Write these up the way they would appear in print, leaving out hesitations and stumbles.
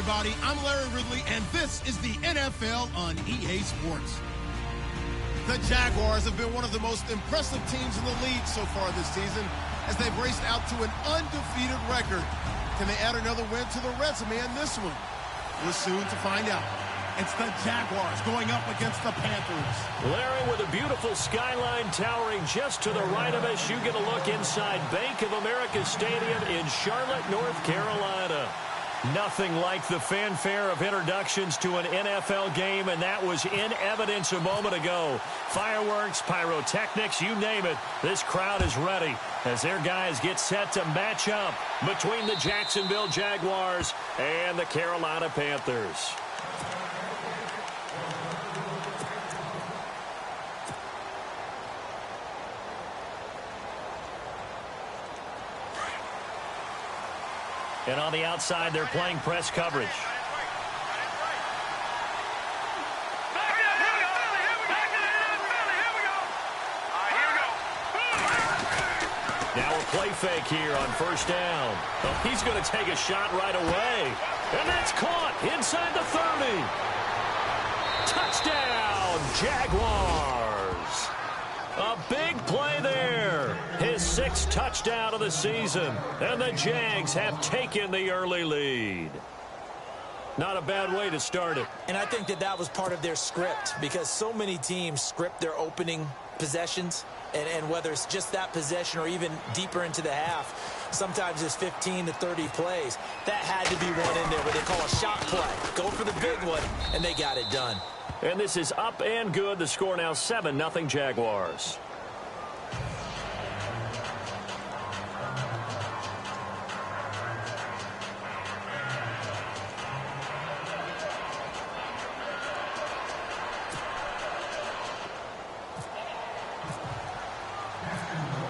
everybody. I'm Larry Ridley, and this is the NFL on EA Sports. The Jaguars have been one of the most impressive teams in the league so far this season as they've raced out to an undefeated record. Can they add another win to the resume in this one? We're soon to find out. It's the Jaguars going up against the Panthers. Larry, with a beautiful skyline towering just to the right of us, you get a look inside Bank of America Stadium in Charlotte, North Carolina. Nothing like the fanfare of introductions to an NFL game, and that was in evidence a moment ago. Fireworks, pyrotechnics, you name it. This crowd is ready as their guys get set to match up between the Jacksonville Jaguars and the Carolina Panthers. And on the outside, they're playing press coverage. Now a play fake here on first down. Oh, he's going to take a shot right away. And that's caught inside the 30. Touchdown, Jaguars. A big play there. His 6th touchdown of the season. And the Jags have taken the early lead. Not a bad way to start it. And I think that was part of their script, because so many teams script their opening possessions. And whether it's just that possession or even deeper into the half, sometimes it's 15 to 30 plays. That had to be one in there what they call a shot play. Go for the big one, and they got it done. And this is up and good. The score now 7-0 Jaguars.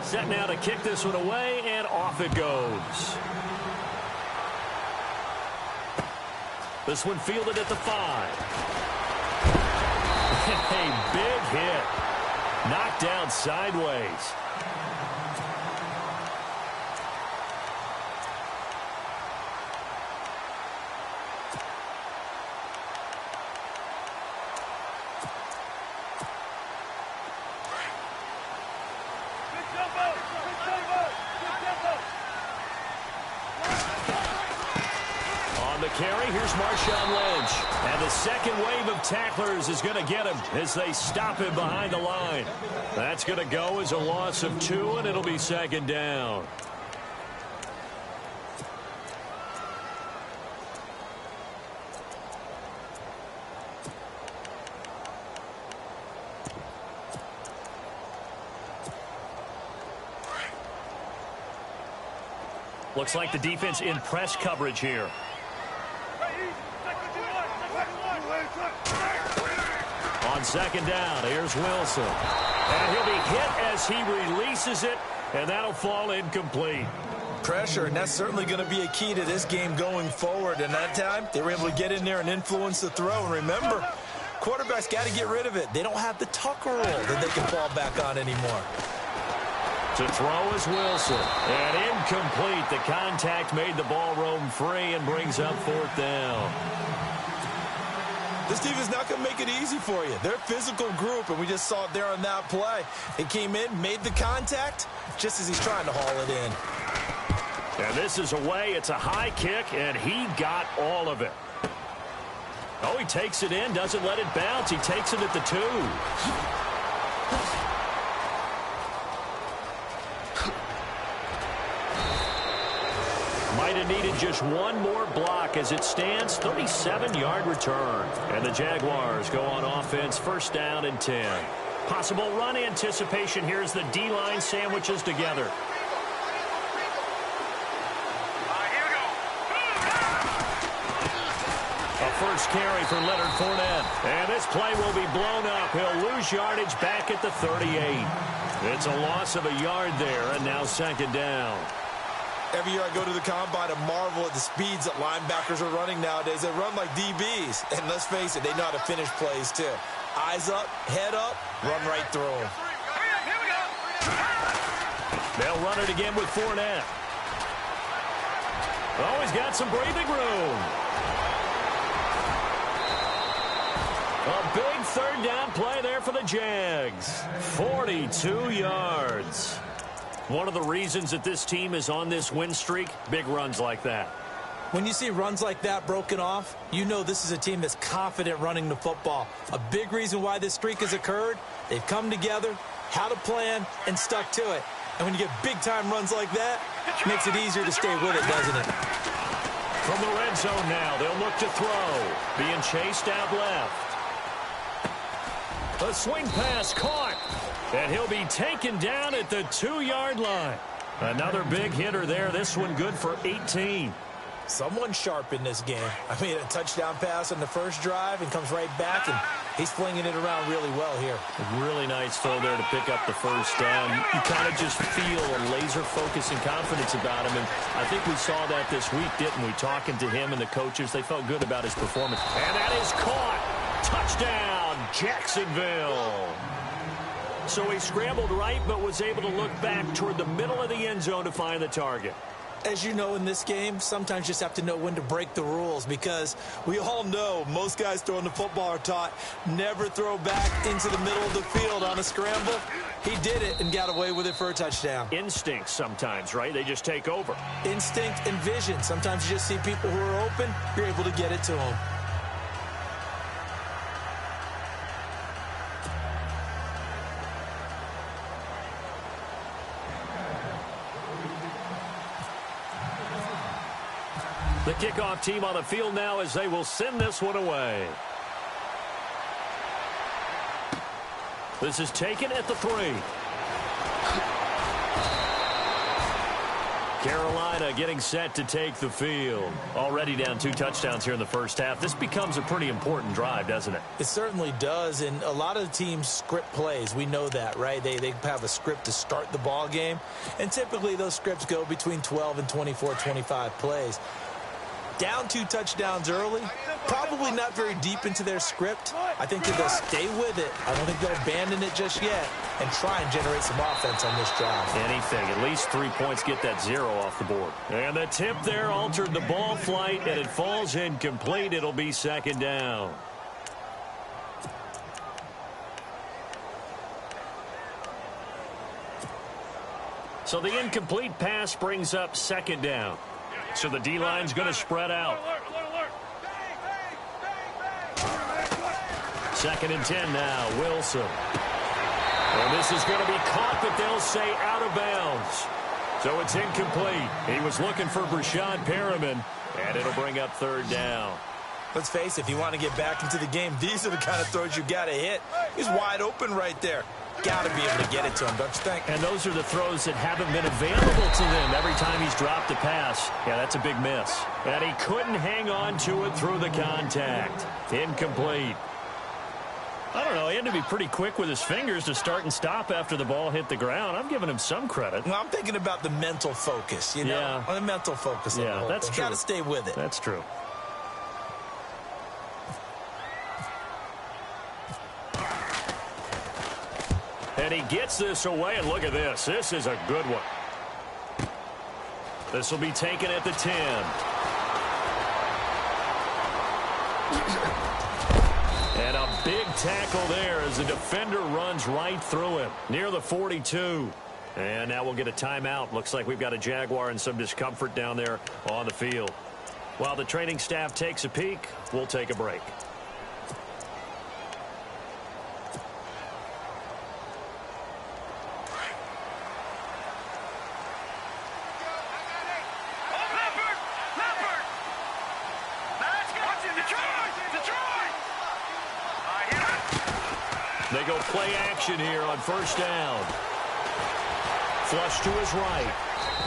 Set now to kick this one away, and off it goes. This one fielded at the 5. A big hit. Knocked down sideways. Carry, here's Marshawn Lynch. And the second wave of tacklers is going to get him as they stop him behind the line. That's going to go as a loss of 2, and it'll be 2nd down. Looks like the defense in press coverage here. On 2nd down, here's Wilson. And he'll be hit as he releases it, and that'll fall incomplete. Pressure, and that's certainly going to be a key to this game going forward. And that time, they were able to get in there and influence the throw. And remember, quarterbacks got to get rid of it. They don't have the tuck roll that they can fall back on anymore. To throw is Wilson. And incomplete. The contact made the ball roam free and brings up 4th down. This team is not going to make it easy for you. They're a physical group, and we just saw it there on that play. He came in, made the contact, just as he's trying to haul it in. And this is away. It's a high kick, and he got all of it. Oh, he takes it in, doesn't let it bounce. He takes it at the 2. Might have needed just one more block as it stands. 37-yard return. And the Jaguars go on offense, 1st down and 10. Possible run anticipation here as the D-line sandwiches together. A first carry for Leonard Fournette. And this play will be blown up. He'll lose yardage back at the 38. It's a loss of a yard there, and now 2nd down. Every year I go to the combine and marvel at the speeds that linebackers are running nowadays. They run like DBs. And let's face it, they know how to finish plays too. Eyes up, head up, run right through them. They'll run it again with Fournette. Oh, he's got some breathing room. A big third down play there for the Jags. 42 yards. One of the reasons that this team is on this win streak, big runs like that. When you see runs like that broken off, you know this is a team that's confident running the football. A big reason why this streak has occurred, they've come together, had a plan, and stuck to it. And when you get big-time runs like that, it makes it easier to stay with it, doesn't it? From the red zone now, they'll look to throw. Being chased out left. A swing pass caught. And he'll be taken down at the 2-yard line. Another big hitter there. This one good for 18. Someone sharp in this game. I mean, a touchdown pass on the first drive and comes right back, and he's flinging it around really well here. A really nice throw there to pick up the first down. You kind of just feel a laser focus and confidence about him, and I think we saw that this week, didn't we? Talking to him and the coaches, they felt good about his performance. And that is caught. Touchdown, Jacksonville. So he scrambled right, but was able to look back toward the middle of the end zone to find the target. As you know, in this game, sometimes you just have to know when to break the rules, because we all know most guys throwing the football are taught never throw back into the middle of the field on a scramble. He did it and got away with it for a touchdown. Instinct sometimes, right? They just take over. Instinct and vision. Sometimes you just see people who are open, you're able to get it to them. The kickoff team on the field now as they will send this one away. This is taken at the 3. Carolina getting set to take the field. Already down 2 touchdowns here in the first half. This becomes a pretty important drive, doesn't it? It certainly does, and a lot of teams script plays. We know that, right? They have a script to start the ball game, and typically those scripts go between 12 and 24, 25 plays. Down 2 touchdowns early, probably not very deep into their script. I think that they'll stay with it. I don't think they'll abandon it just yet and try and generate some offense on this drive. Anything. At least 3 points, get that 0 off the board. And the tip there altered the ball flight, and it falls incomplete. It'll be second down. So the incomplete pass brings up second down. So the D-line's going to spread out. 2nd and 10 now, Wilson. And this is going to be caught, but they'll say out of bounds. So it's incomplete. He was looking for Brashad Perriman, and it'll bring up 3rd down. Let's face it, if you want to get back into the game, these are the kind of throws you got to hit. He's wide open right there. Got to be able to get it to him, don't you think? And those are the throws that haven't been available to them every time he's dropped a pass. Yeah, that's a big miss. And he couldn't hang on to it through the contact. Incomplete. I don't know. He had to be pretty quick with his fingers to start and stop after the ball hit the ground. I'm giving him some credit. Well, I'm thinking about the mental focus, you know? Yeah. The mental focus. Yeah, that's true. Got to stay with it. That's true. And he gets this away, and look at this. This is a good one. This will be taken at the 10. And a big tackle there as the defender runs right through him, near the 42. And now we'll get a timeout. Looks like we've got a Jaguar and some discomfort down there on the field. While the training staff takes a peek, we'll take a break. They go play action here on 1st down. Flush to his right.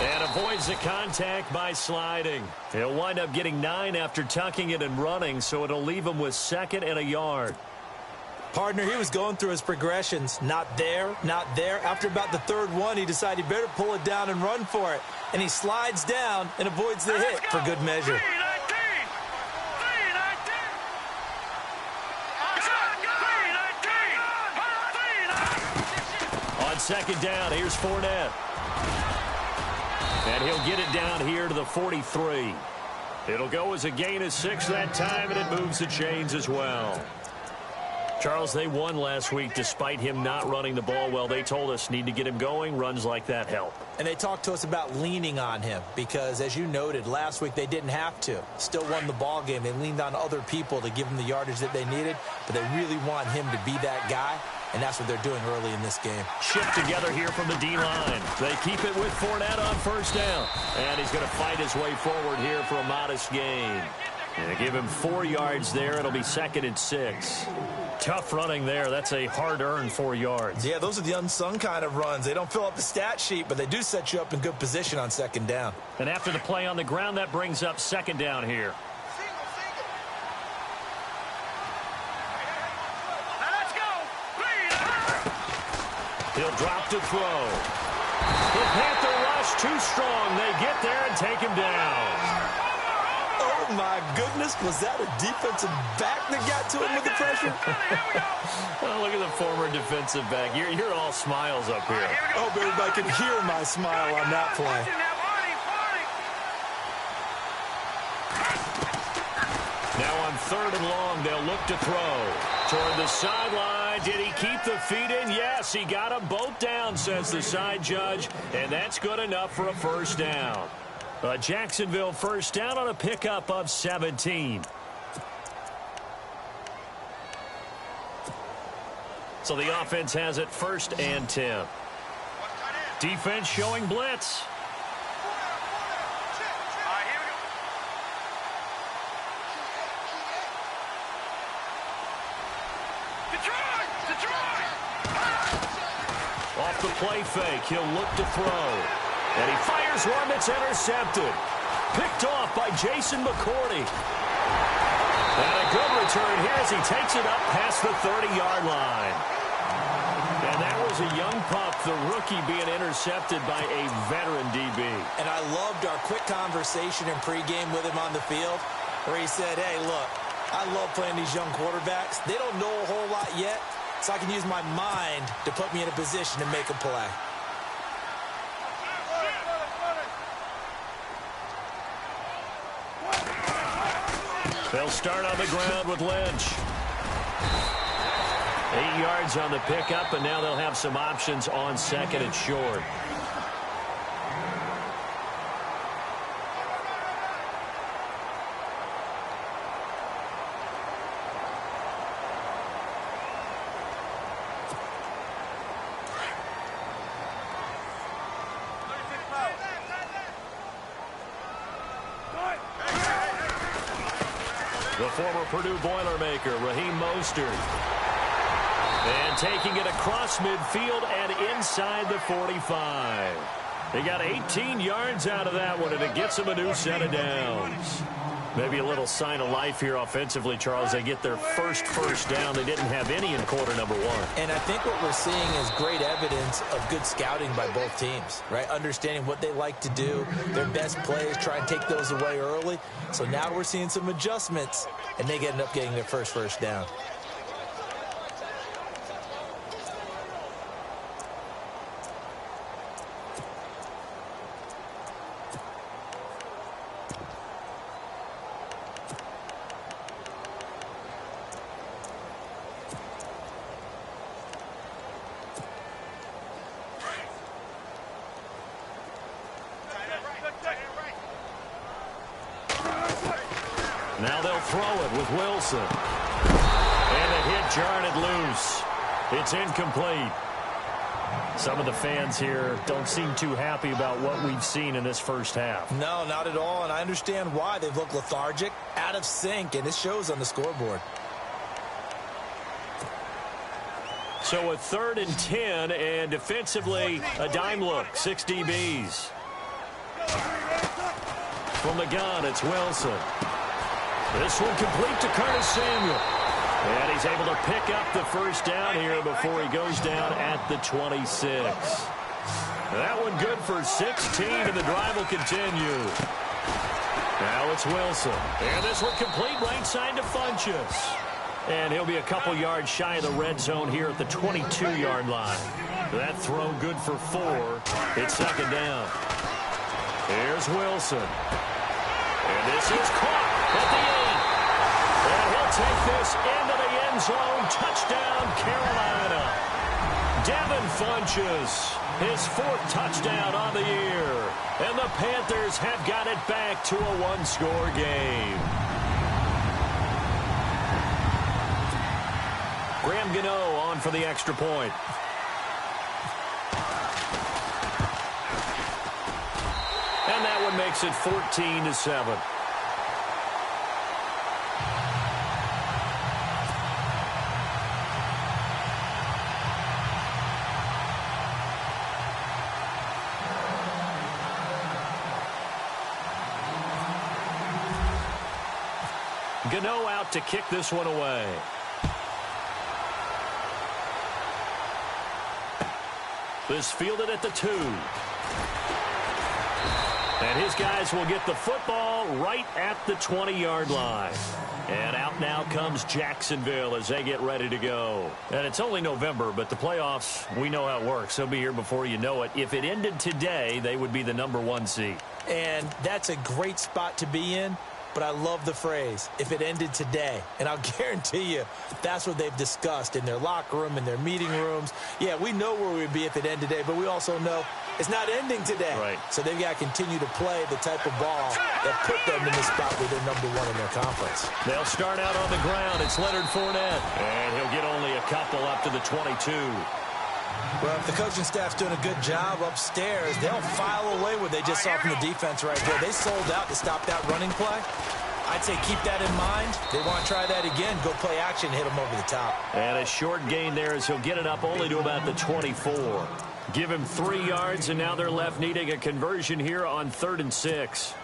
And avoids the contact by sliding. He'll wind up getting 9 after tucking it and running, so it'll leave him with 2nd and a yard. Partner, he was going through his progressions. Not there, not there. After about the 3rd one, he decided he better pull it down and run for it. And he slides down and avoids the hit for good measure. On 2nd down, here's Fournette. And he'll get it down here to the 43. It'll go as a gain of 6 that time, and it moves the chains as well. Charles, they won last week despite him not running the ball well. They told us need to get him going. Runs like that help. And they talked to us about leaning on him because, as you noted, last week they didn't have to. Still won the ball game. They leaned on other people to give them the yardage that they needed, but they really want him to be that guy, and that's what they're doing early in this game. Shift together here from the D-line. They keep it with Fournette on first down, and he's going to fight his way forward here for a modest gain. And give him 4 yards there. It'll be 2nd and 6. Tough running there. That's a hard-earned 4 yards. Yeah, those are the unsung kind of runs. They don't fill up the stat sheet, but they do set you up in good position on 2nd down. And after the play on the ground, that brings up 2nd down here. He'll drop to throw. The Panther rush too strong. They get there and take him down. Oh, my goodness. Was that a defensive back that got to him with the pressure? Oh, look at the former defensive back. You're all smiles up here. I hope everybody can hear my smile on that play. Now on 3rd and long, they'll look to throw. Toward the sideline. Did he keep the feet in? Yes, he got them both down, says the side judge. And that's good enough for a first down. A Jacksonville first down on a pickup of 17. So the offense has it 1st and 10. Defense showing blitz. Off the play fake, he'll look to throw. And he fires one that's intercepted. Picked off by Jason McCourty. And a good return here as he takes it up past the 30-yard line. And that was a young pup, the rookie being intercepted by a veteran DB. And I loved our quick conversation in pregame with him on the field where he said, hey, look, I love playing these young quarterbacks. They don't know a whole lot yet, so I can use my mind to put me in a position to make a play. They'll start on the ground with Lynch. 8 yards on the pickup, and now they'll have some options on 2nd and short. The former Purdue Boilermaker, Raheem Mostert. And taking it across midfield and inside the 45. They got 18 yards out of that one, and it gets them a new set of downs. Maybe a little sign of life here offensively, Charles. They get their first down. They didn't have any in quarter number 1. And I think what we're seeing is great evidence of good scouting by both teams, right? Understanding what they like to do, their best plays, try and take those away early. So now we're seeing some adjustments, and they end up getting their first down. Now they'll throw it with Wilson. And the hit jarred it loose. It's incomplete. Some of the fans here don't seem too happy about what we've seen in this first half. No, not at all, and I understand why. They've looked lethargic, out of sync, and it shows on the scoreboard. So a 3rd and 10, and defensively, a dime look, 6 DBs. From the gun, it's Wilson. This one complete to Curtis Samuel. And he's able to pick up the first down here before he goes down at the 26. That one good for 16, and the drive will continue. Now it's Wilson. And this one complete right side to Funchess. And he'll be a couple yards shy of the red zone here at the 22-yard line. That throw good for 4. It's 2nd down. Here's Wilson. And this is caught at the 8. And he'll take this into the end zone. Touchdown, Carolina. Devin Funchess, his 4th touchdown on the year. And the Panthers have got it back to a one-score game. Graham Gano on for the extra point. And that one makes it 14-7. Gano out to kick this one away. This fielded at the 2. And his guys will get the football right at the 20-yard line. And out now comes Jacksonville as they get ready to go. And it's only November, but the playoffs, we know how it works. They'll be here before you know it. If it ended today, they would be the #1 seed. And that's a great spot to be in. But I love the phrase, if it ended today. And I'll guarantee you that's what they've discussed in their locker room, in their meeting rooms. Yeah, we know where we'd be if it ended today, but we also know it's not ending today. Right. So they've got to continue to play the type of ball that put them in the spot where they're #1 in their conference. They'll start out on the ground. It's Leonard Fournette. And he'll get only a couple up to the 22. Well, if the coaching staff's doing a good job upstairs, they'll file away what they just saw from the defense right there. They sold out to stop that running play. I'd say keep that in mind. They want to try that again. Go play action, hit them over the top. And a short gain there as he'll get it up only to about the 24. Give him 3 yards, and now they're left needing a conversion here on 3rd and 6.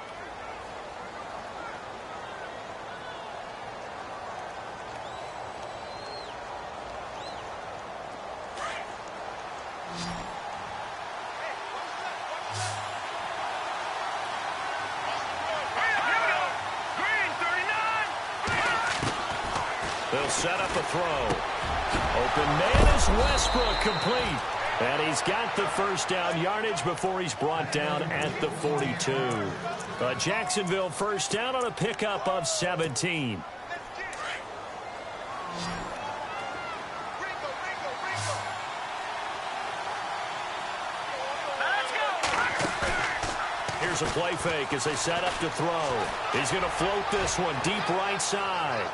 They'll set up a throw. Open man is Westbrook, complete. And he's got the first down yardage before he's brought down at the 42. A Jacksonville first down on a pickup of 17. Here's a play fake as they set up to throw. He's going to float this one deep right side.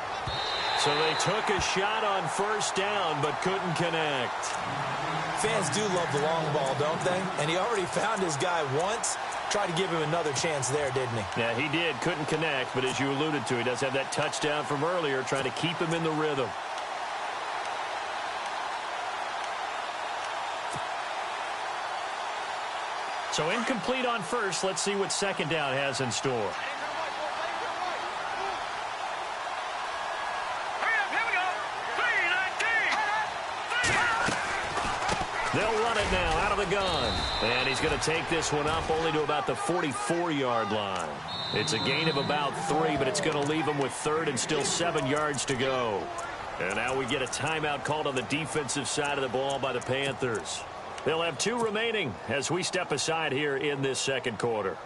So they took a shot on first down but couldn't connect. Fans do love the long ball, don't they? And he already found his guy once. Tried to give him another chance there, didn't he? Yeah, he did. Couldn't connect, but as you alluded to, he does have that touchdown from earlier, trying to keep him in the rhythm. So incomplete on first. Let's see what second down has in store. They'll run it now out of the gun. And he's going to take this one up only to about the 44-yard line. It's a gain of about 3, but it's going to leave him with 3rd and still 7 yards to go. And now we get a timeout called on the defensive side of the ball by the Panthers. They'll have 2 remaining as we step aside here in this second quarter.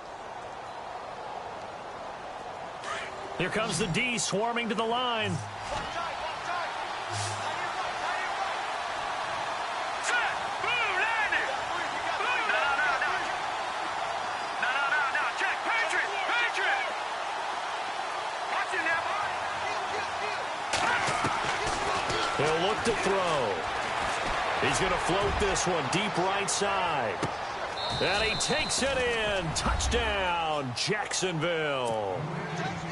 Here comes the D swarming to the line. He'll look to throw. He's going to float this one deep right side. And he takes it in. Touchdown, Jacksonville.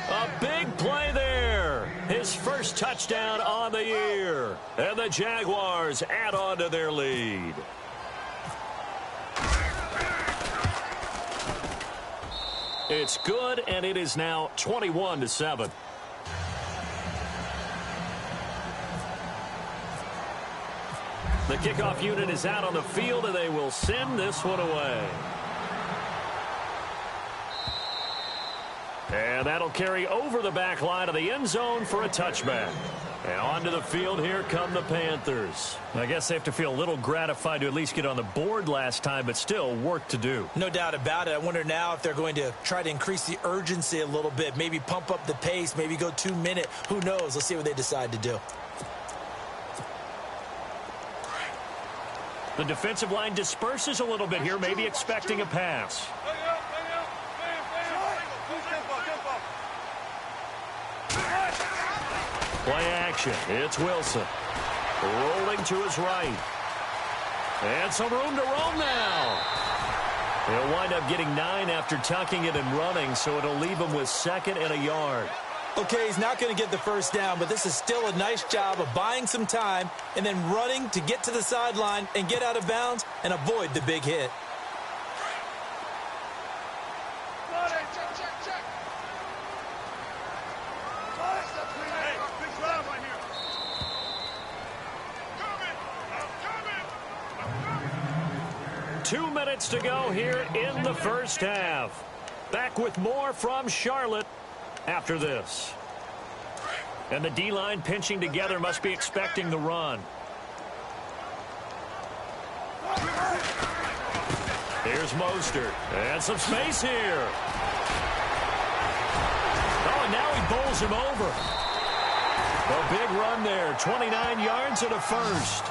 A big play there. His first touchdown on the year. And the Jaguars add on to their lead. It's good, and it is now 21-7. The kickoff unit is out on the field, and they will send this one away. And that'll carry over the back line of the end zone for a touchback. And onto the field, here come the Panthers. I guess they have to feel a little gratified to at least get on the board last time, but still work to do. No doubt about it. I wonder now if they're going to try to increase the urgency a little bit, maybe pump up the pace, maybe go 2 minute. Who knows? Let's see what they decide to do. The defensive line disperses a little bit here, maybe expecting a pass. Play action. It's Wilson. Rolling to his right. And some room to roam now. He'll wind up getting 9 after tucking it and running, so it'll leave him with 2nd and a yard. Okay, he's not going to get the first down, but this is still a nice job of buying some time and then running to get to the sideline and get out of bounds and avoid the big hit. Two minutes to go here in the first half. Back with more from Charlotte after this. And the D-line pinching together, must be expecting the run. Here's Mostert. And some space here. Oh, and now he bowls him over. A big run there. 29 yards and a first.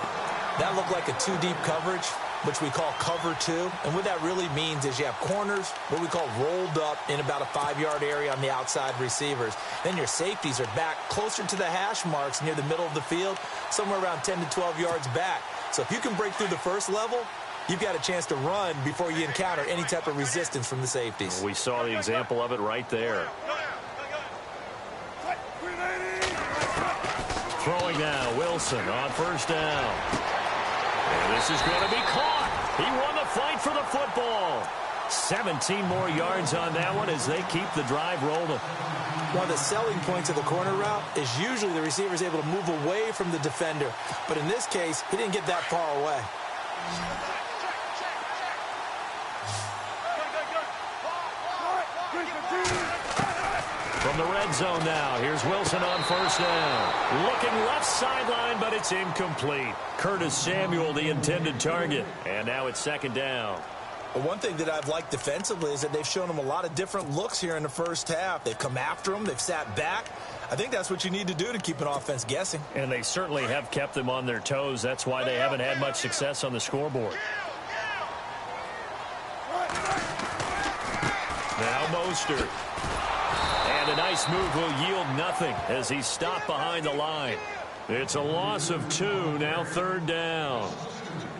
That looked like a 2-deep coverage, which we call cover 2. And what that really means is you have corners, what we call rolled up in about a 5-yard area on the outside receivers. Then your safeties are back closer to the hash marks near the middle of the field, somewhere around 10 to 12 yards back. So if you can break through the first level, you've got a chance to run before you encounter any type of resistance from the safeties. We saw the example of it right there. Throwing now, Wilson on first down. And this is going to be caught. He won the fight for the football. 17 more yards on that one as they keep the drive rolling. One of the selling points of the corner route is usually the receiver is able to move away from the defender. But in this case, he didn't get that far away. From the red zone now, here's Wilson on first down. Looking left sideline, but it's incomplete. Curtis Samuel, the intended target. And now it's 2nd down. But one thing that I've liked defensively is that they've shown him a lot of different looks here in the first half. They've come after him. They've sat back. I think that's what you need to do to keep an offense guessing. And they certainly have kept them on their toes. That's why they haven't had much success on the scoreboard. Now Mostert. And a nice move will yield nothing as he's stopped behind the line. It's a loss of 2, now 3rd down.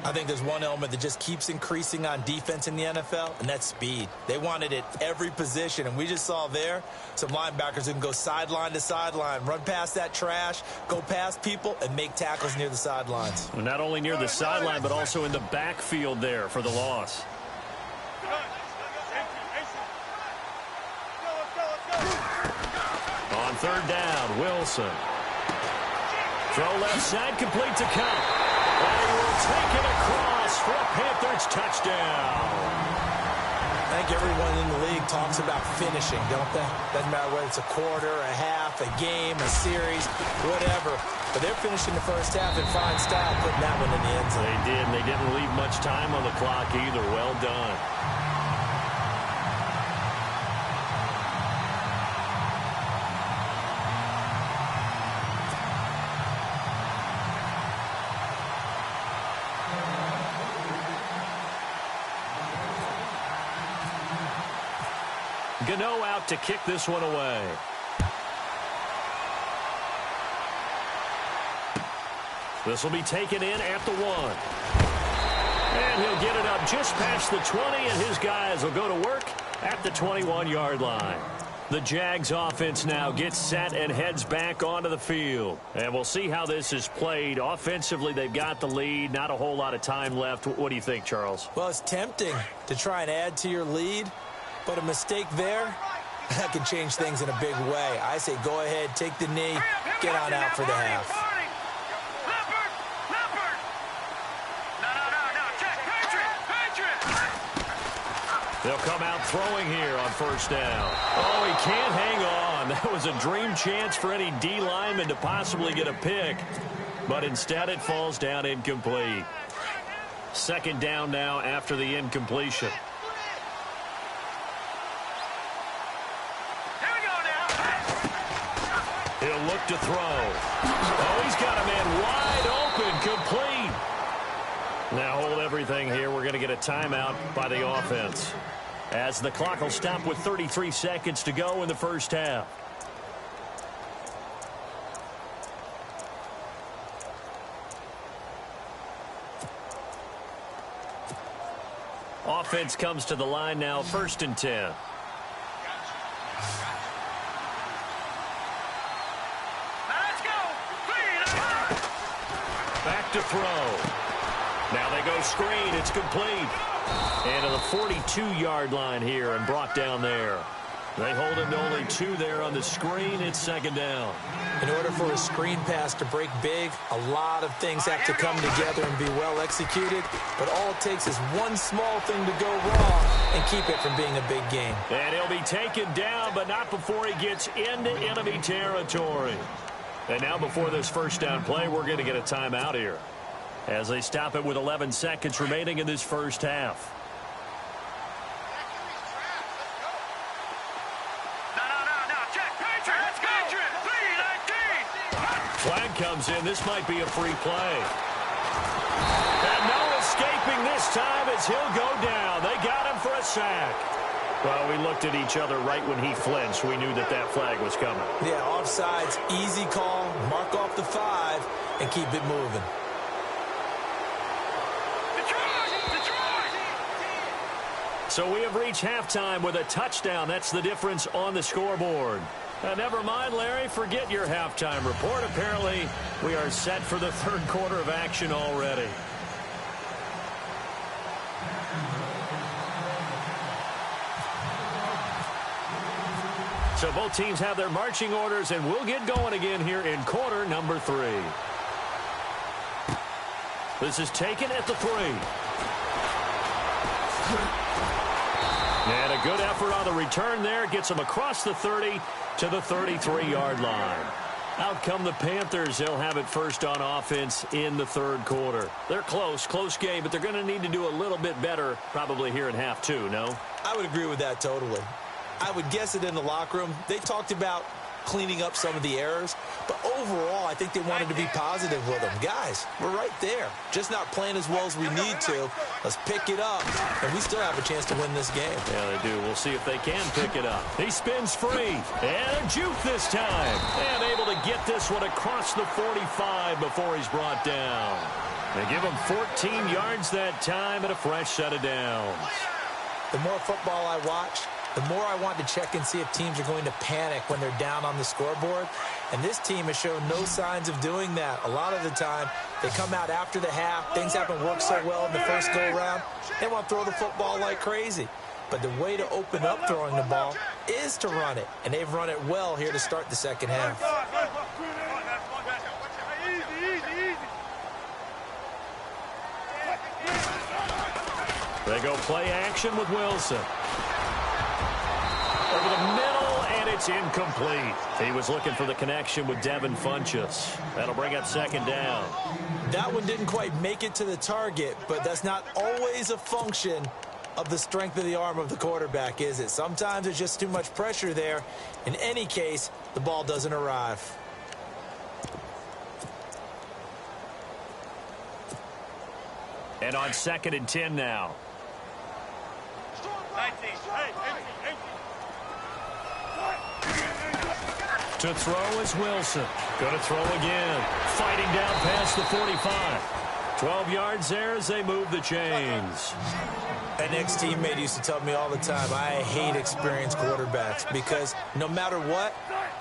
I think there's one element that just keeps increasing on defense in the NFL, and that's speed. They want it at every position, and we just saw there some linebackers who can go sideline to sideline, run past that trash, go past people, and make tackles near the sidelines. Well, not only near the sideline, but also in the backfield there for the loss. On 3rd down, Wilson. Throw left side, complete to Cup. And he will take it across for a Panthers touchdown. I think everyone in the league talks about finishing, don't they? Doesn't matter whether it's a quarter, a half, a game, a series, whatever. But they're finishing the first half in fine style, putting that one in the end zone. They did, and they didn't leave much time on the clock either. Well done. Gano out to kick this one away. This will be taken in at the 1. And he'll get it up just past the 20, and his guys will go to work at the 21-yard line. The Jags offense now gets set and heads back onto the field. And we'll see how this is played. Offensively, they've got the lead. Not a whole lot of time left. What do you think, Charles? Well, it's tempting to try and add to your lead. But a mistake there, that can change things in a big way. I say go ahead, take the knee, get on out for the half. They'll come out throwing here on first down. Oh, he can't hang on. That was a dream chance for any D lineman to possibly get a pick. But instead it falls down incomplete. Second down now after the incompletion. He'll look to throw. Oh, he's got a man wide open, complete. Now hold everything here. We're going to get a timeout by the offense, as the clock will stop with 33 seconds to go in the first half. Offense comes to the line now, 1st and 10. Back to throw. Now they go screen. It's complete. And to the 42-yard line here and brought down there. They hold him to only 2 there on the screen. It's second down. In order for a screen pass to break big, a lot of things have to come together and be well executed. But all it takes is one small thing to go wrong and keep it from being a big game. And he'll be taken down, but not before he gets into enemy territory. And now before this first down play, we're going to get a timeout here, as they stop it with 11 seconds remaining in this first half. Flag comes in. This might be a free play. And no escaping this time as he'll go down. They got him for a sack. Well, we looked at each other right when he flinched. We knew that that flag was coming. Yeah, offsides, easy call. Mark off the 5 and keep it moving. So we have reached halftime with a touchdown. That's the difference on the scoreboard. Never mind, Larry. Forget your halftime report. Apparently, we are set for the third quarter of action already. So both teams have their marching orders, and we'll get going again here in quarter number 3. This is taken at the 3. And a good effort on the return there. Gets them across the 30 to the 33-yard line. Out come the Panthers. They'll have it first on offense in the third quarter. They're close game, but they're going to need to do a little bit better probably here in half 2, no? I would agree with that totally. I would guess it in the locker room. They talked about cleaning up some of the errors, but overall, I think they wanted to be positive with them. Guys, we're right there. Just not playing as well as we need to. Let's pick it up, and we still have a chance to win this game. Yeah, they do. We'll see if they can pick it up. He spins free, and a juke this time. And able to get this one across the 45 before he's brought down. They give him 14 yards that time and a fresh set of downs. The more football I watch, the more I want to check and see if teams are going to panic when they're down on the scoreboard. And this team has shown no signs of doing that. A lot of the time, they come out after the half. Things haven't worked so well in the first go-around. They want to throw the football like crazy. But the way to open up throwing the ball is to run it. And they've run it well here to start the second half. They go play action with Wilson. Over the middle, and it's incomplete. He was looking for the connection with Devin Funchess. That'll bring up second down. That one didn't quite make it to the target, but that's not always a function of the strength of the arm of the quarterback, is it? Sometimes there's just too much pressure there. In any case, the ball doesn't arrive. And on 2nd and 10 now. 19. To throw is Wilson. Going to throw again. Fighting down past the 45. 12 yards there as they move the chains. An ex-teammate used to tell me all the time, I hate experienced quarterbacks because no matter what,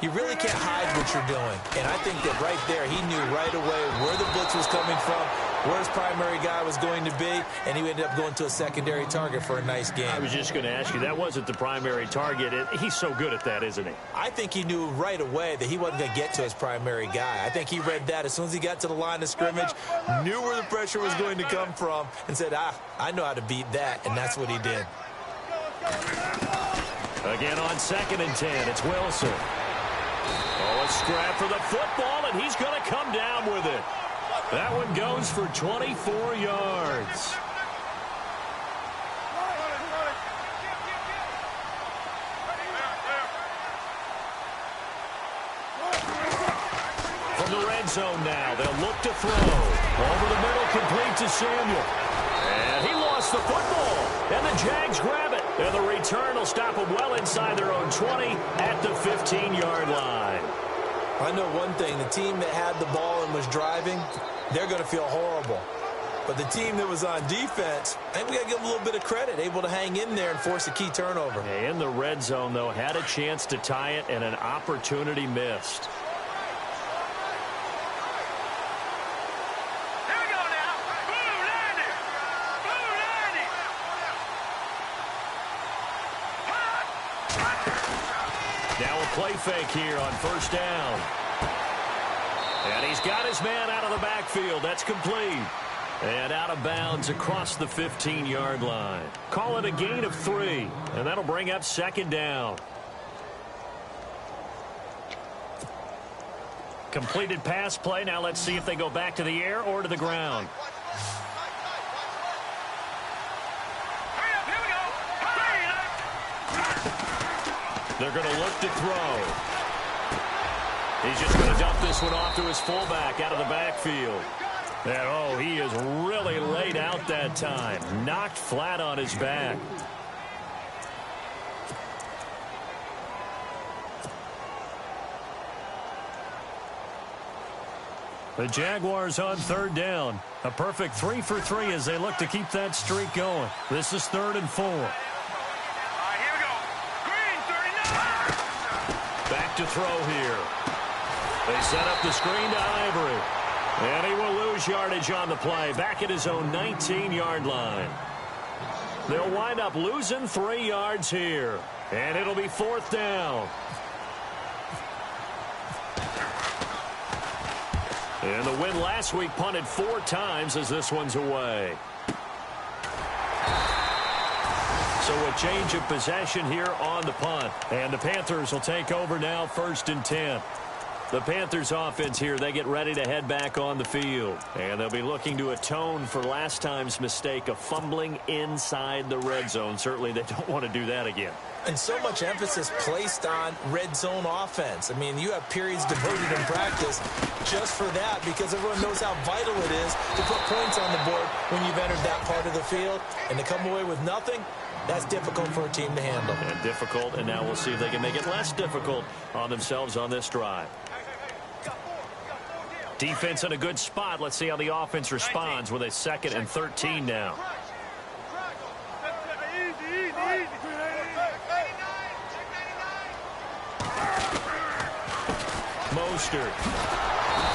you really can't hide what you're doing. And I think that right there, he knew right away where the blitz was coming from, where his primary guy was going to be, and he ended up going to a secondary target for a nice game. I was just going to ask you, that wasn't the primary target. He's so good at that, isn't he? I think he knew right away that he wasn't going to get to his primary guy. I think he read that as soon as he got to the line of scrimmage, knew where the pressure was going to come from, and said, I know how to beat that, and that's what he did. Again on 2nd and 10, it's Wilson. Oh, a scrap for the football, and he's going to come down with it. That one goes for 24 yards. From the red zone now, they'll look to throw. Over the middle, complete to Samuel. And he lost the football. And the Jags grab it. And the return will stop them well inside their own 20 at the 15-yard line. I know one thing. The team that had the ball and was driving, they're going to feel horrible. But the team that was on defense, I think we got to give them a little bit of credit, able to hang in there and force a key turnover. In the red zone, though, had a chance to tie it and an opportunity missed. Now a play fake here on 1st down. And he's got his man out of the backfield. That's complete. And out of bounds across the 15-yard line. Call it a gain of 3. And that'll bring up 2nd down. Completed pass play. Now let's see if they go back to the air or to the ground. They're going to look to throw. He's just going to dump this one off to his fullback out of the backfield. And, oh, he is really laid out that time. Knocked flat on his back. The Jaguars on 3rd down. A perfect 3 for 3 as they look to keep that streak going. This is 3rd and 4. Back to throw here. They set up the screen to Ivory. And he will lose yardage on the play. Back at his own 19-yard line. They'll wind up losing 3 yards here. And it'll be 4th down. And the win last week punted 4 times as this one's away. So a change of possession here on the punt. And the Panthers will take over now 1st and 10. The Panthers offense here, they get ready to head back on the field. And they'll be looking to atone for last time's mistake of fumbling inside the red zone. Certainly they don't want to do that again. And so much emphasis placed on red zone offense. I mean, you have periods devoted in practice just for that because everyone knows how vital it is to put points on the board when you've entered that part of the field. And to come away with nothing, that's difficult for a team to handle. And difficult, and now we'll see if they can make it less difficult on themselves on this drive. Defense in a good spot. Let's see how the offense responds with a 2nd and 13 now. Mostert.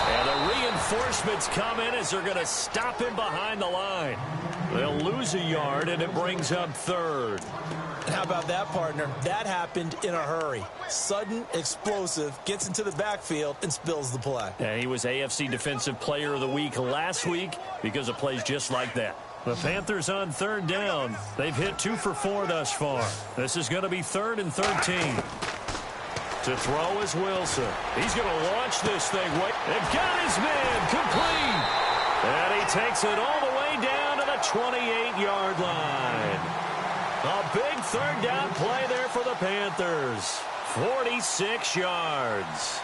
And the reinforcements come in as they're going to stop him behind the line. They'll lose a yard, and it brings up 3rd. How about that, partner? That happened in a hurry. Sudden, explosive, gets into the backfield, and spills the play. And he was AFC Defensive Player of the Week last week because of plays just like that. The Panthers on 3rd down. They've hit 2 for 4 thus far. This is going to be 3rd and 13. To throw is Wilson. He's going to launch this thing. And got his man complete. And he takes it all the way down to the 28-yard line. A big 3rd down play there for the Panthers. 46 yards.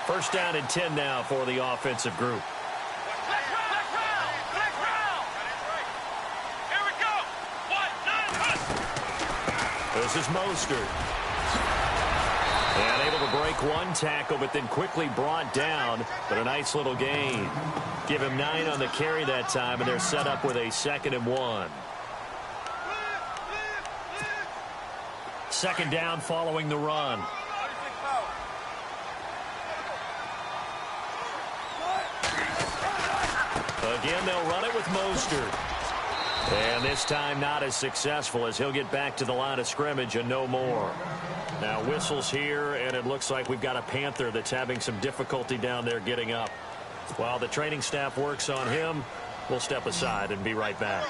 First down and 10 now for the offensive group. This is Mostert. And able to break one tackle, but then quickly brought down. But a nice little gain. Give him 9 on the carry that time, and they're set up with a 2nd and 1. 2nd down following the run. Again, they'll run it with Mostert. And this time not as successful, as he'll get back to the line of scrimmage and no more. Now whistles here, and it looks like we've got a Panther that's having some difficulty down there getting up. While the training staff works on him, we'll step aside and be right back.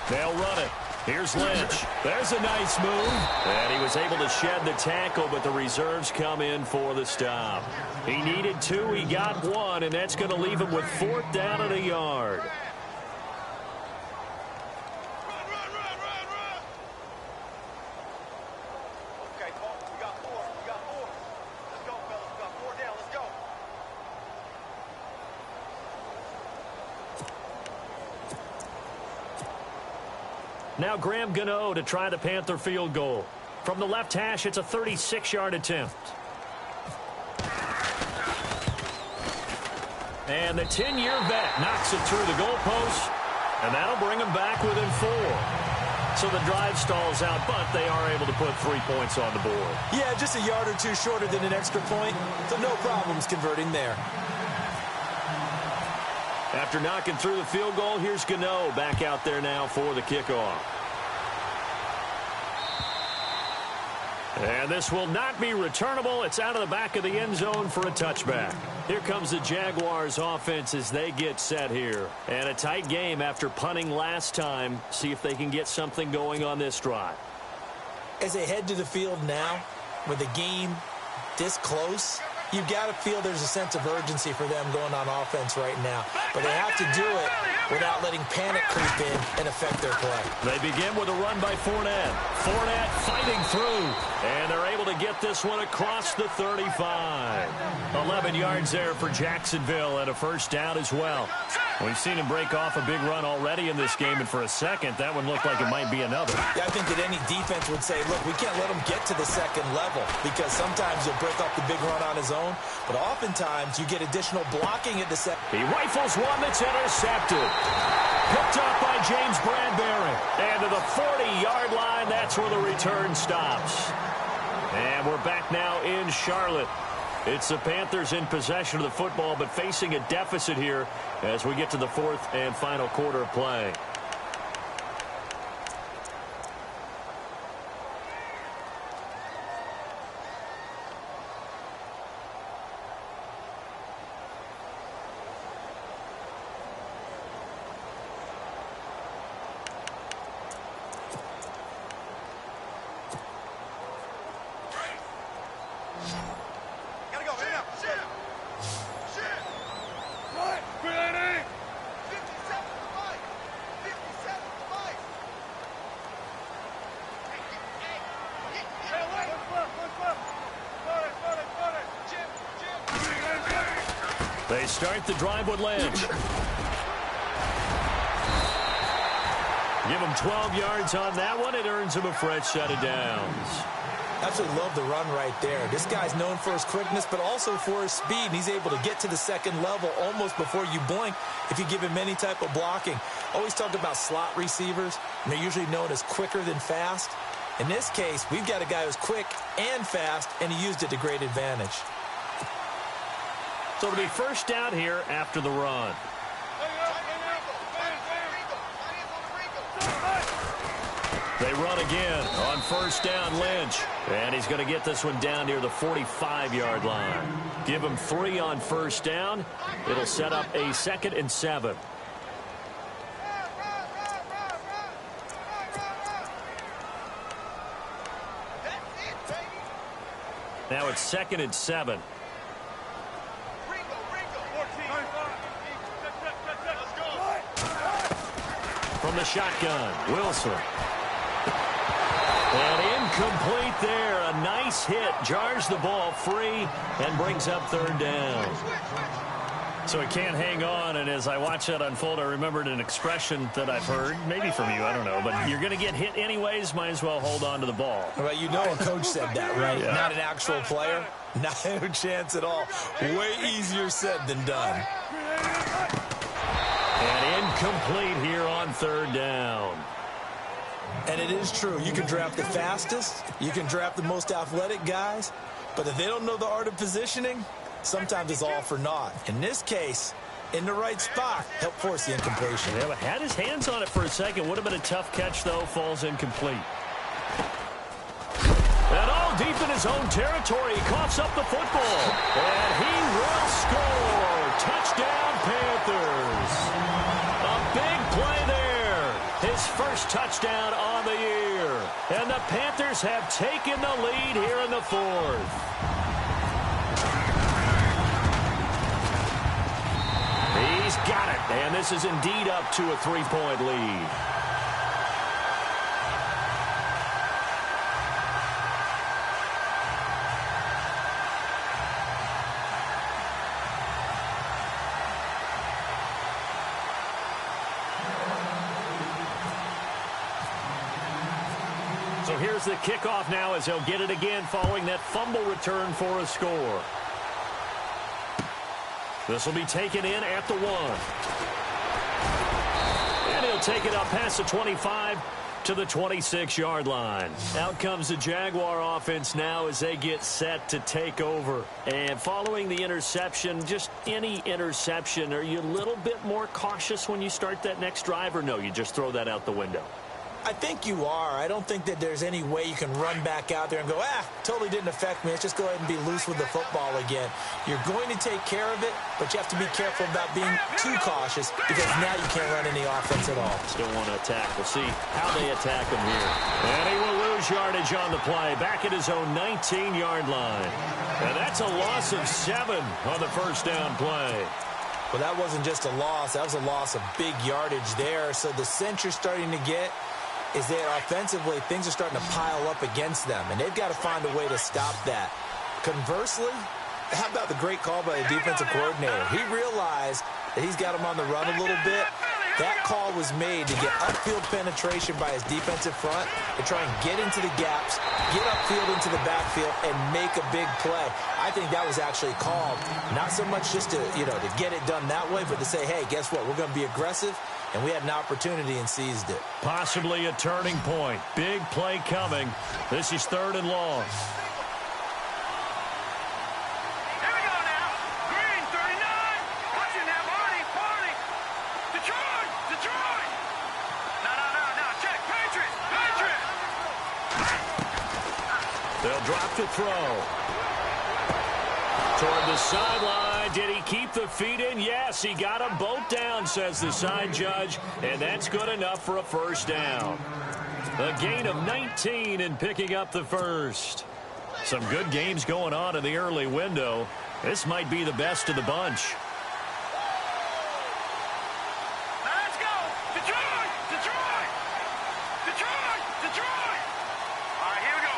They'll run it. Here's Lynch. There's a nice move. And he was able to shed the tackle, but the reserves come in for the stop. He needed 2. He got 1, and that's going to leave him with 4th down and a yard. Now Graham Gano to try the Panther field goal. From the left hash, it's a 36-yard attempt. And the 10-year vet knocks it through the goalpost, and that'll bring him back within 4. So the drive stalls out, but they are able to put 3 points on the board. Yeah, just a yard or 2 shorter than an extra point, so no problems converting there. After knocking through the field goal, here's Gano back out there now for the kickoff. And this will not be returnable. It's out of the back of the end zone for a touchback. Here comes the Jaguars offense as they get set here. And a tight game after punting last time. See if they can get something going on this drive. As they head to the field now, with the game this close, you've got to feel there's a sense of urgency for them going on offense right now. But they have to do it without letting panic creep in and affect their play. They begin with a run by Fournette. Fournette fighting through. And they're able to get this one across the 35. 11 yards there for Jacksonville and a first down as well. We've seen him break off a big run already in this game, and for a second, that one looked like it might be another. Yeah, I think that any defense would say, look, we can't let him get to the second level, because sometimes he'll break off the big run on his own, but oftentimes you get additional blocking at the second. He rifles one that's intercepted. Picked up by James Bradbury. And to the 40-yard line, that's where the return stops. And we're back now in Charlotte. It's the Panthers in possession of the football, but facing a deficit here as we get to the 4th and final quarter of play. They start the drive with Lynch. Give him 12 yards on that one. It earns him a fresh set of downs. Absolutely love the run right there. This guy's known for his quickness, but also for his speed. And he's able to get to the second level almost before you blink if you give him any type of blocking. Always talk about slot receivers, and they're usually known as quicker than fast. In this case, we've got a guy who's quick and fast, and he used it to great advantage. So it'll be first down here after the run. They run again on first down, Lynch. And he's going to get this one down near the 45-yard line. Give him 3 on first down. It'll set up a 2nd and 7. Now it's 2nd and 7. From the shotgun, Wilson. And incomplete there. A nice hit. Jars the ball free and brings up 3rd down. So he can't hang on, and as I watch that unfold, I remembered an expression that I've heard, maybe from you, I don't know, but you're going to get hit anyways, might as well hold on to the ball. Well, you know a coach said that, right? Yeah. Not an actual player. Not a chance at all. Way easier said than done. And incomplete here on 3rd down. And it is true. You can draft the fastest. You can draft the most athletic guys. But if they don't know the art of positioning, sometimes it's all for naught. In this case, in the right spot, help force the incompletion. Yeah, but had his hands on it for a second. Would have been a tough catch, though. Falls incomplete. And all deep in his own territory. He coughs up the football. And he will score. Touchdown, Panthers. A big play there. His first touchdown on the year. And the Panthers have taken the lead here in the fourth. He's got it. And this is indeed up to a 3-point lead. So here's the kickoff now as he'll get it again following that fumble return for a score. This will be taken in at the 1. And he'll take it up past the 25 to the 26-yard line. Out comes the Jaguar offense now as they get set to take over. And following the interception, just any interception, are you a little bit more cautious when you start that next drive, or no, you just throw that out the window? I think you are. I don't think that there's any way you can run back out there and go, totally didn't affect me. Let's just go ahead and be loose with the football again. You're going to take care of it, but you have to be careful about being too cautious because now you can't run any offense at all. Still want to attack. We'll see how they attack him here. And he will lose yardage on the play. Back at his own 19-yard line. And that's a loss of 7 on the first down play. Well, that wasn't just a loss. That was a loss of big yardage there. So the sense you're starting to get is that offensively things are starting to pile up against them, and they've got to find a way to stop that. Conversely, how about the great call by the defensive coordinator? He realized that he's got him on the run a little bit. That call was made to get upfield penetration by his defensive front to try and get into the gaps, get upfield into the backfield, and make a big play. I think that was actually called, not so much just to get it done that way, but to say, hey, guess what? We're going to be aggressive. And we had an opportunity and seized it. Possibly a turning point. Big play coming. This is 3rd and long. Here we go now. Green, 39. Watching that party. Detroit. No. Check. Patriots. They'll drop to throw. Toward the sideline. Did he keep the feet in? Yes, he got them both down, says the side judge, and that's good enough for a first down. A gain of 19 and picking up the first. Some good games going on in the early window. This might be the best of the bunch. Let's go. Detroit. All right, here we go.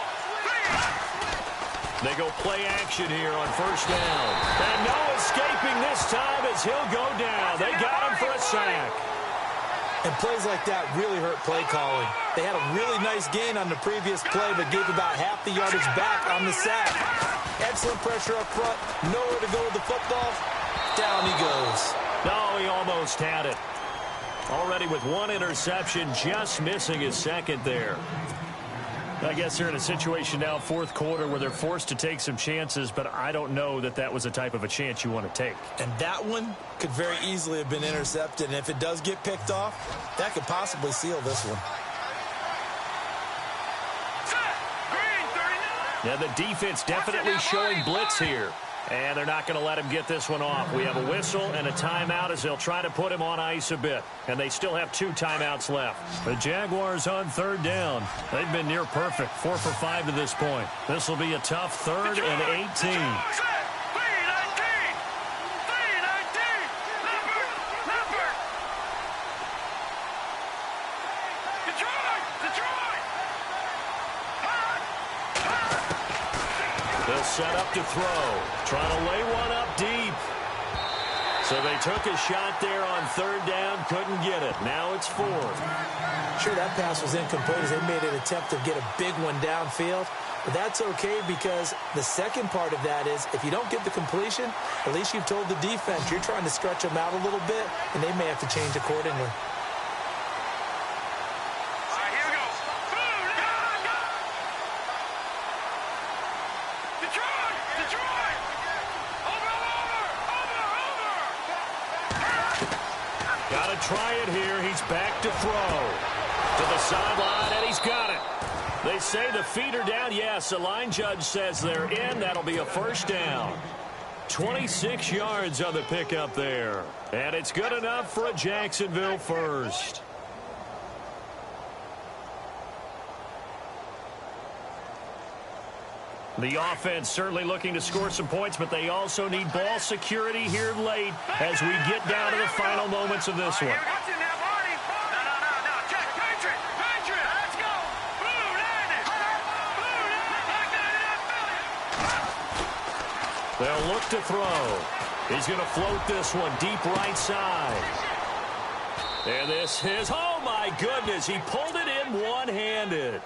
They go play action here on first down. And no escaping this time as he'll go down. They got him for a sack. And plays like that really hurt play calling. They had a really nice gain on the previous play, but gave about half the yardage back on the sack. Excellent pressure up front. Nowhere to go with the football. Down he goes. No, he almost had it. Already with 1 interception, just missing his second there. I guess they're in a situation now, 4th quarter, where they're forced to take some chances, but I don't know that that was the type of a chance you want to take. And that one could very easily have been intercepted, and if it does get picked off, that could possibly seal this one. Yeah, the defense definitely showing blitz here. And they're not going to let him get this one off. We have a whistle and a timeout as they'll try to put him on ice a bit. And they still have 2 timeouts left. The Jaguars on 3rd down. They've been near perfect, 4 for 5 to this point. This will be a tough 3rd and 18. They'll set up to throw. Trying to lay one up deep. So they took a shot there on 3rd down. Couldn't get it. Now it's 4th. Sure, that pass was incomplete as they made an attempt to get a big one downfield. But that's okay because the second part of that is if you don't get the completion, at least you've told the defense you're trying to stretch them out a little bit, and they may have to change accordingly. Detroit! Got to try it here. He's back to throw. To the sideline, and he's got it. They say the feet are down. Yes, the line judge says they're in. That'll be a first down. 26 yards on the pickup there. And it's good enough for a Jacksonville first. The offense certainly looking to score some points, but they also need ball security here late as we get down to the final moments of this one. They'll look to throw. He's going to float this one deep right side. And this is, oh my goodness, he pulled it in one-handed.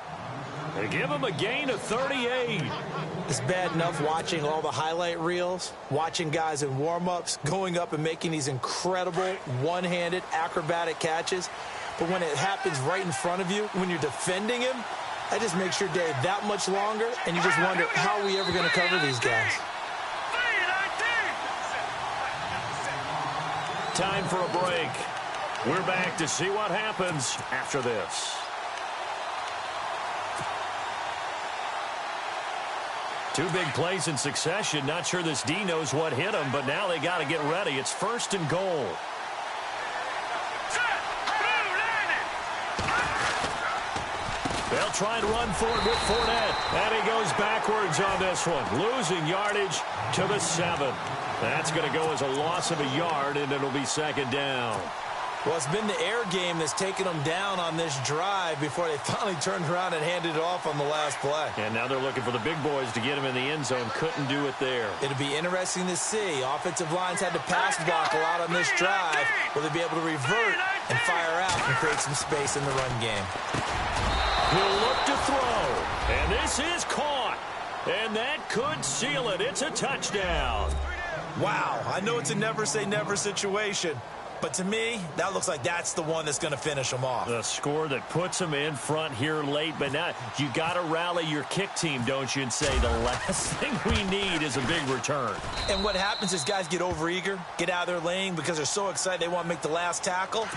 They give him a gain of 38. It's bad enough watching all the highlight reels, watching guys in warm-ups, going up and making these incredible one-handed acrobatic catches. But when it happens right in front of you, when you're defending him, that just makes your day that much longer, and you just wonder, how are we ever going to cover these guys? Time for a break. We're back to see what happens after this. Two big plays in succession. Not sure this D knows what hit him, but now they got to get ready. It's 1st and goal. They'll try and run for it with Fournette. And he goes backwards on this one, losing yardage to the 7. That's going to go as a loss of a yard, and it'll be 2nd down. Well, it's been the air game that's taken them down on this drive before they finally turned around and handed it off on the last play. And now they're looking for the big boys to get him in the end zone. Couldn't do it there. It'll be interesting to see. Offensive lines had to pass block a lot on this drive. Will they be able to revert and fire out and create some space in the run game? He'll look to throw. And this is caught. And that could seal it. It's a touchdown. Wow, I know it's a never-say-never situation, but to me, that looks like that's the one that's going to finish them off. The score that puts them in front here late, but now you got to rally your kick team, don't you, and say the last thing we need is a big return. And what happens is guys get overeager, get out of their lane because they're so excited they want to make the last tackle.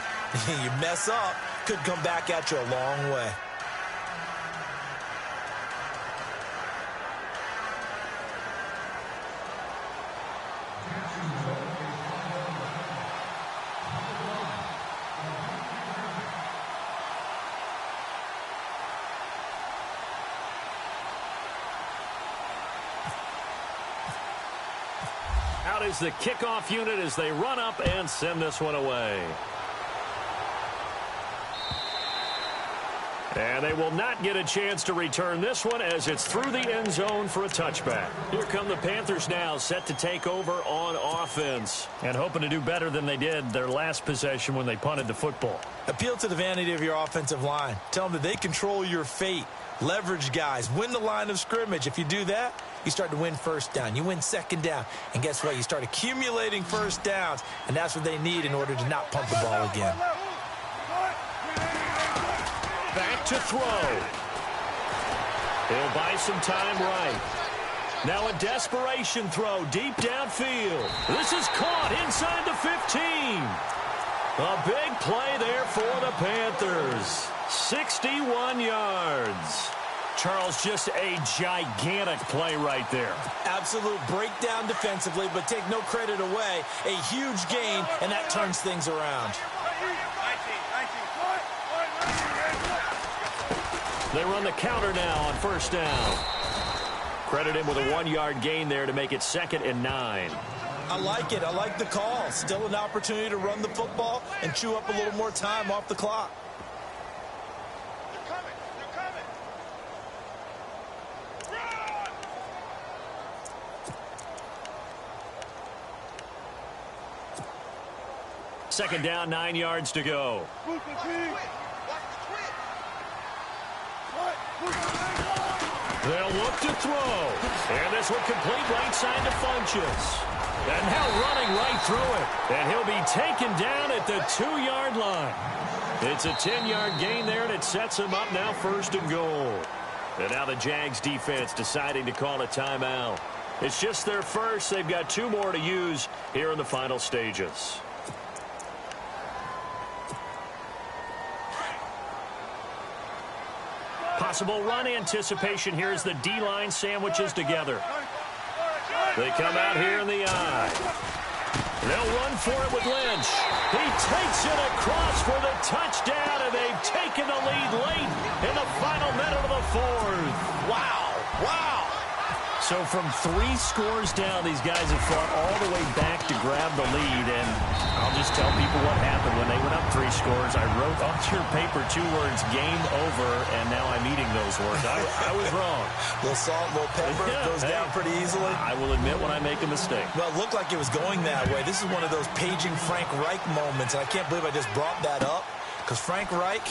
You mess up, could come back at you a long way. Out is the kickoff unit as they run up and send this one away. And they will not get a chance to return this one as it's through the end zone for a touchback. Here come the Panthers now, set to take over on offense and hoping to do better than they did their last possession when they punted the football. Appeal to the vanity of your offensive line. Tell them that they control your fate. Leverage guys. Win the line of scrimmage. If you do that, you start to win first down. You win second down. And guess what? You start accumulating first downs. And that's what they need in order to not pump the ball again. Back to throw. He'll buy some time right. Now a desperation throw deep downfield. This is caught inside the 15. A big play there for the Panthers. 61 yards. Charles, just a gigantic play right there. Absolute breakdown defensively, but take no credit away. A huge gain, and that turns things around. They run the counter now on first down. Credit him with a 1-yard gain there to make it 2nd and 9. I like it. I like the call. Still an opportunity to run the football and chew up a little more time off the clock. Second down, 9 yards to go. They'll look to throw. And this will complete right side to Funchess. And now running right through it. And he'll be taken down at the 2-yard line. It's a 10-yard gain there, and it sets him up now 1st and goal. And now the Jags defense deciding to call a timeout. It's just their first. They've got 2 more to use here in the final stages. Possible run anticipation here as the D-line sandwiches together. They come out here in the eye. They'll run for it with Lynch. He takes it across for the touchdown, and they've taken the lead late in the final minute of the fourth. Wow. Wow. So from 3 scores down, these guys have fought all the way back to grab the lead, and I'll just tell people what happened when they went up 3 scores. I wrote on your paper 2 words, game over, and now I'm eating those words. I was wrong. A little salt, a little pepper, goes down pretty easily. I will admit when I make a mistake. Well, it looked like it was going that way. This is one of those paging Frank Reich moments, and I can't believe I just brought that up, because Frank Reich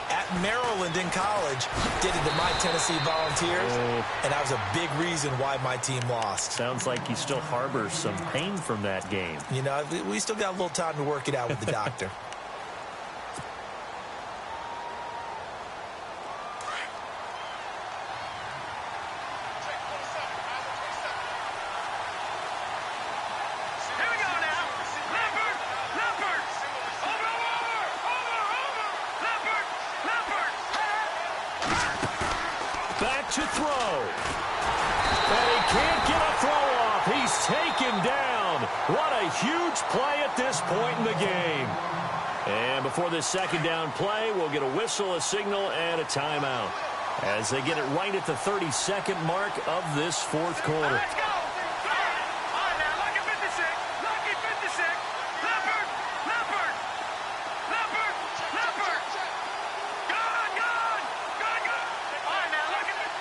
at Maryland in college did it to my Tennessee Volunteers, and that was a big reason why my team lost. Sounds like he still harbors some pain from that game. You know, we still got a little time to work it out with the doctor. To throw. And he can't get a throw off. He's taken down. What a huge play at this point in the game. And before this second down play, we'll get a whistle, a signal, and a timeout as they get it right at the 32nd mark of this fourth quarter. Let's go. All right, now, lucky 56. Lucky 56. Leopard. Leopard. Leopard. Leopard. Gone, gone. Gone, gone. All right, now, lucky 56.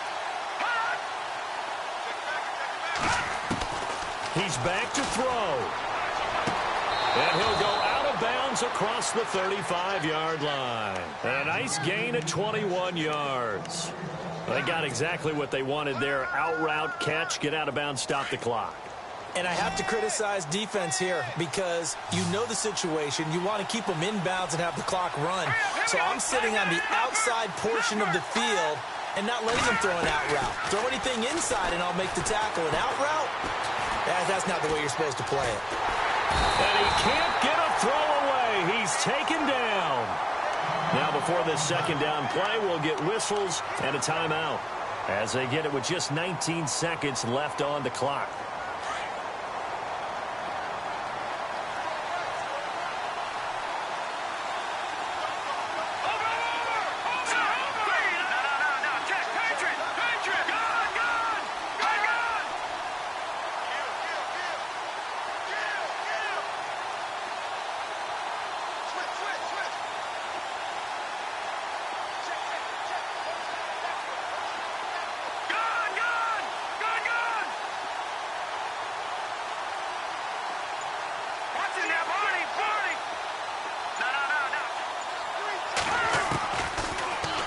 He's back to throw. And he'll go out of bounds across the 35-yard line. And a nice gain of 21 yards. They got exactly what they wanted there. Out route, catch, get out of bounds, stop the clock. And I have to criticize defense here because you know the situation. You want to keep them inbounds and have the clock run. So I'm sitting on the outside portion of the field and not letting them throw an out route. Throw anything inside and I'll make the tackle. An out route? That's not the way you're supposed to play it. And he can't get a throw away. He's taken down. Now before this second down play, we'll get whistles and a timeout as they get it with just 19 seconds left on the clock.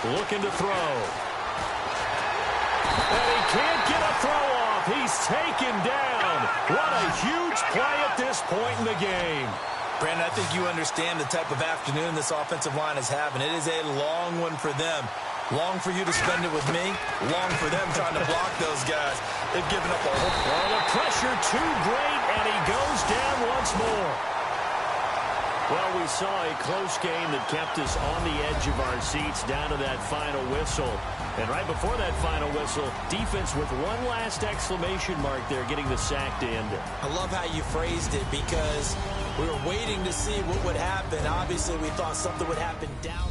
Looking to throw. And he can't get a throw off. He's taken down. What a huge play at this point in the game. Brandon, I think you understand the type of afternoon this offensive line is having. It is a long one for them. Long for you to spend it with me. Long for them trying to block those guys. They've given up a whole... Well, the pressure too great, and he goes down once more. Well, we saw a close game that kept us on the edge of our seats down to that final whistle. And right before that final whistle, defense with one last exclamation mark there, getting the sack to end it. I love how you phrased it because we were waiting to see what would happen. Obviously, we thought something would happen down.